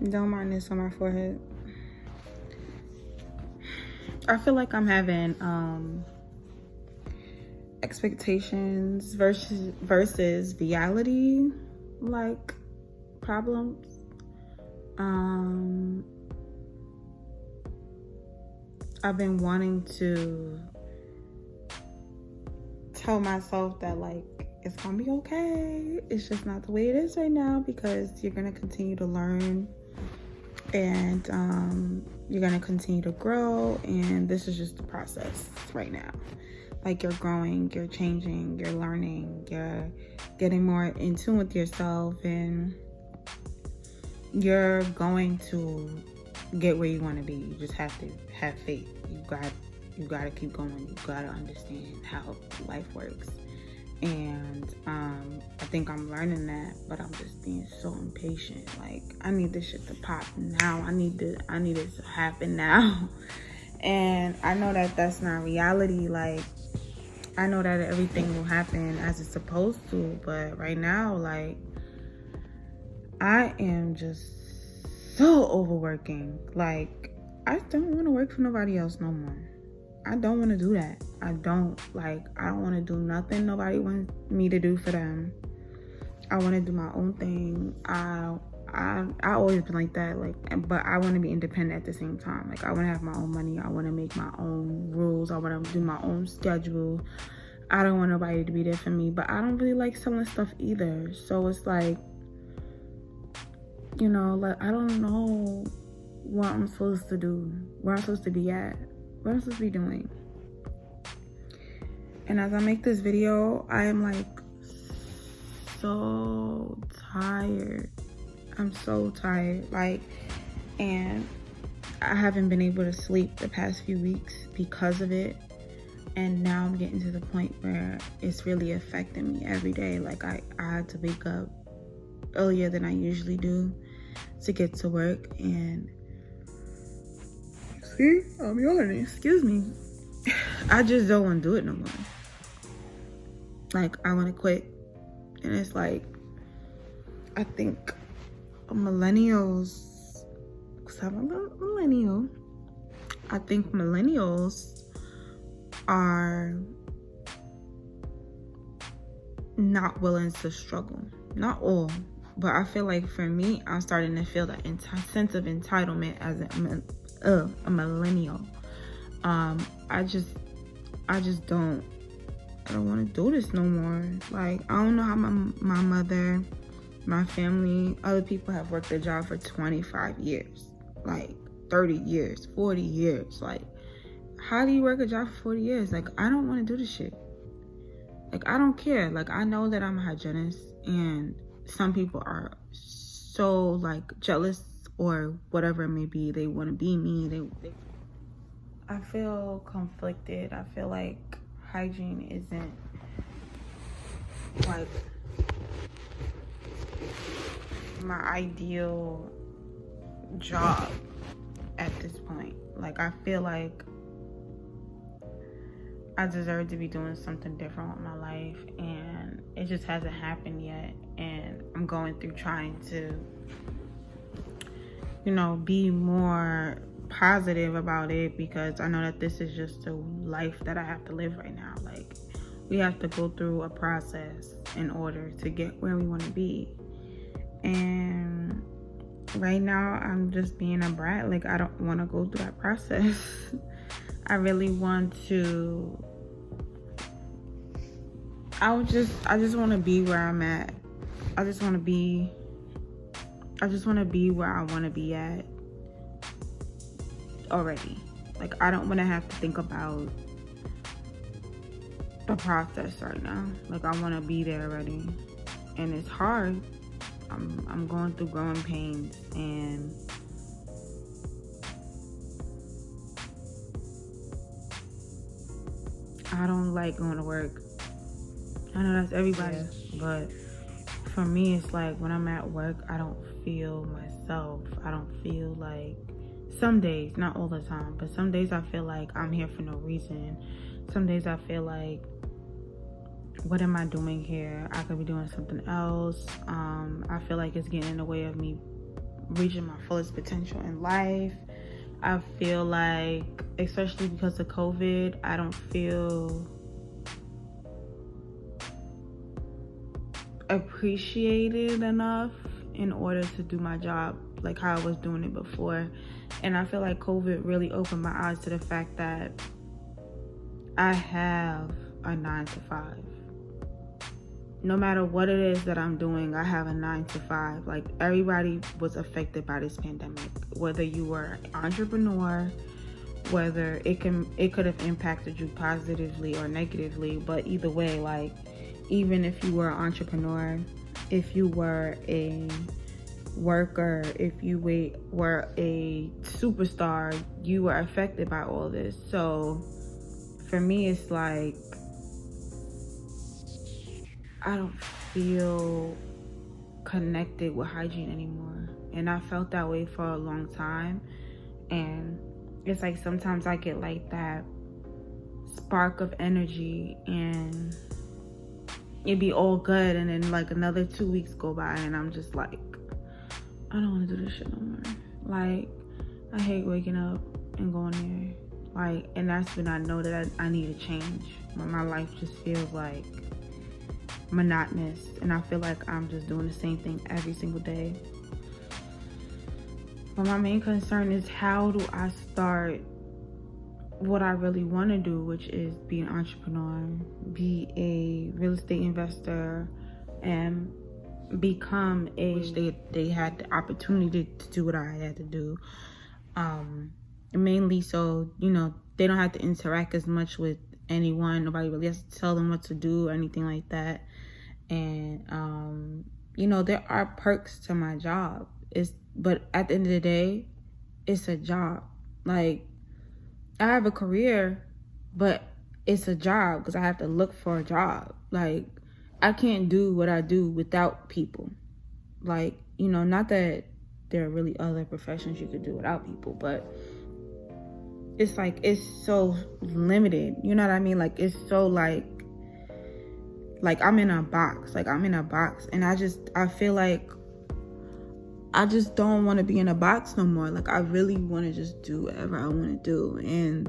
Don't mind this on my forehead. I feel like I'm having expectations versus reality like problems. I've been wanting to tell myself that like it's gonna be okay. It's just not the way it is right now, because you're gonna continue to learn, and you're gonna continue to grow, and this is just the process right now. Like, you're growing, you're changing, you're learning, you're getting more in tune with yourself, and you're going to get where you want to be. You just have to have faith. You got to keep going. You got to understand how life works. And I think I'm learning that, but I'm just being so impatient. Like, I need this shit to pop now. I need it to happen now. And I know that that's not reality. Like, I know that everything will happen as it's supposed to, but right now, like, I am just so overworking. Like, I don't want to work for nobody else no more. I don't want to do that. I don't want to do nothing nobody wants me to do for them. I want to do my own thing. I always been like that, like, but I want to be independent at the same time. Like, I want to have my own money. I want to make my own rules. I want to do my own schedule. I don't want nobody to be there for me, but I don't really like selling stuff either. So it's like, you know, like, I don't know what I'm supposed to do, where I'm supposed to be at, what I'm supposed to be doing. And as I make this video, I am like so tired. I'm so tired, like, and I haven't been able to sleep the past few weeks because of it. And now I'm getting to the point where it's really affecting me every day. Like, I had to wake up earlier than I usually do to get to work, and see, I'm yawning, excuse me. I just don't want to do it no more. Like, I want to quit. And it's like, I think millennials, because I'm a millennial, I think millennials are not willing to struggle. Not all, but I feel like for me, I'm starting to feel that sense of entitlement as a millennial. I don't want to do this no more. Like, I don't know how my mother, my family, other people have worked their job for 25 years, like 30 years, 40 years. Like, how do you work a job for 40 years? Like, I don't want to do this shit. Like, I don't care. Like, I know that I'm a hygienist, and some people are so, like, jealous or whatever it may be. They want to be me. I feel conflicted. I feel like hygiene isn't, like, my ideal job at this point. Like, I feel like I deserve to be doing something different with my life, and it just hasn't happened yet. And I'm going through trying to, you know, be more positive about it, because I know that this is just a life that I have to live right now. Like, we have to go through a process in order to get where we want to be. And right now, I'm just being a brat. Like, I don't want to go through that process. I really want to, I just want to be where I'm at. I just want to be where I want to be at already. Like, I don't want to have to think about the process right now. Like, I want to be there already. And it's hard. I'm going through growing pains, and I don't like going to work. I know that's everybody, but for me, it's like, when I'm at work, I don't feel myself. I don't feel like, some days, not all the time, but some days I feel like I'm here for no reason. Some days I feel like, what am I doing here? I could be doing something else. I feel like it's getting in the way of me reaching my fullest potential in life. I feel like, especially because of COVID, I don't feel appreciated enough in order to do my job like how I was doing it before. And I feel like COVID really opened my eyes to the fact that I have a 9 to 5. No matter what it is that I'm doing, I have a 9 to 5. Like, everybody was affected by this pandemic, whether you were an entrepreneur, whether it could have impacted you positively or negatively, but either way, like, even if you were an entrepreneur, if you were a worker, if you were a superstar, you were affected by all this. So for me, it's like, I don't feel connected with hygiene anymore. And I felt that way for a long time. And it's like sometimes I get like that spark of energy and it'd be all good, and then like another 2 weeks go by and I'm just like, I don't want to do this shit no more. Like, I hate waking up and going there. Like, and that's when I know that I need a change. When my life just feels like monotonous and I feel like I'm just doing the same thing every single day. But my main concern is, how do I start what I really want to do, which is be an entrepreneur, be a real estate investor, and become they had the opportunity to do what I had to do, mainly so they don't have to interact as much with anyone. Nobody really has to tell them what to do or anything like that. And there are perks to my job, but at the end of the day, it's a job. Like, I have a career, but it's a job because I have to look for a job. Like, I can't do what I do without people. Like, not that there are really other professions you could do without people, but it's like, it's so limited. You know what I mean? Like, it's so like I'm in a box. Like, I'm in a box, and I feel like I just don't want to be in a box no more. Like, I really want to just do whatever I want to do. And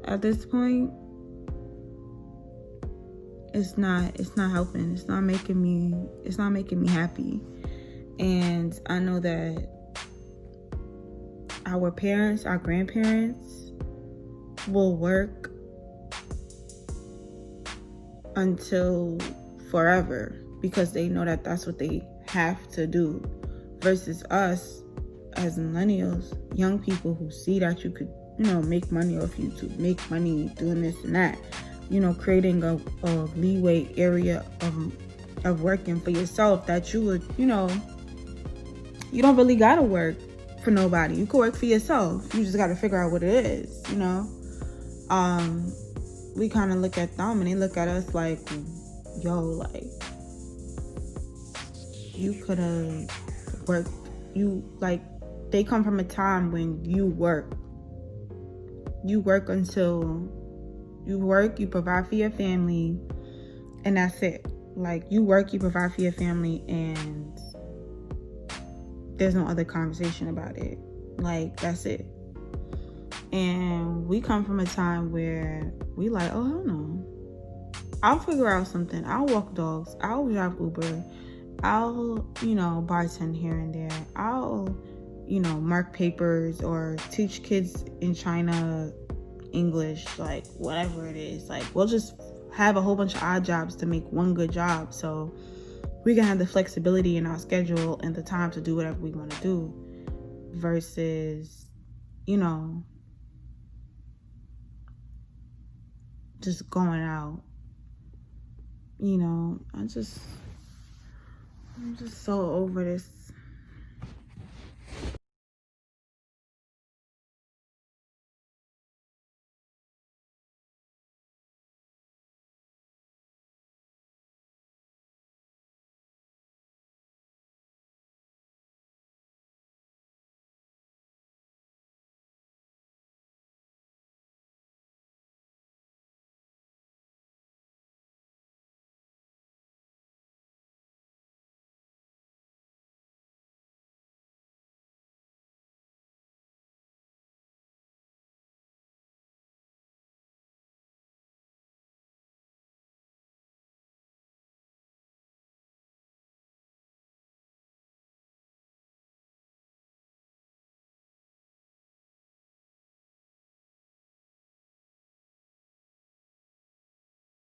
at this point, it's not helping. It's not making me happy. And I know that our parents, our grandparents will work until forever because they know that that's what they have to do, versus us as millennials, young people who see that you could make money off YouTube, make money doing this and that, creating a leeway area of working for yourself, that you would you don't really gotta work for nobody. You can work for yourself. You just gotta figure out what it is. We kind of look at them and they look at us like, yo, like, you could have worked. They come from a time when you work until you provide for your family, and that's it. Like, you work, you provide for your family, and there's no other conversation about it. Like, that's it. And we come from a time where we like, oh, hell no. I'll figure out something. I'll walk dogs. I'll drive Uber. I'll, bartend here and there. I'll, mark papers or teach kids in China English, like, whatever it is. Like, we'll just have a whole bunch of odd jobs to make one good job, so we can have the flexibility in our schedule and the time to do whatever we want to do, versus, just going out. I'm just so over this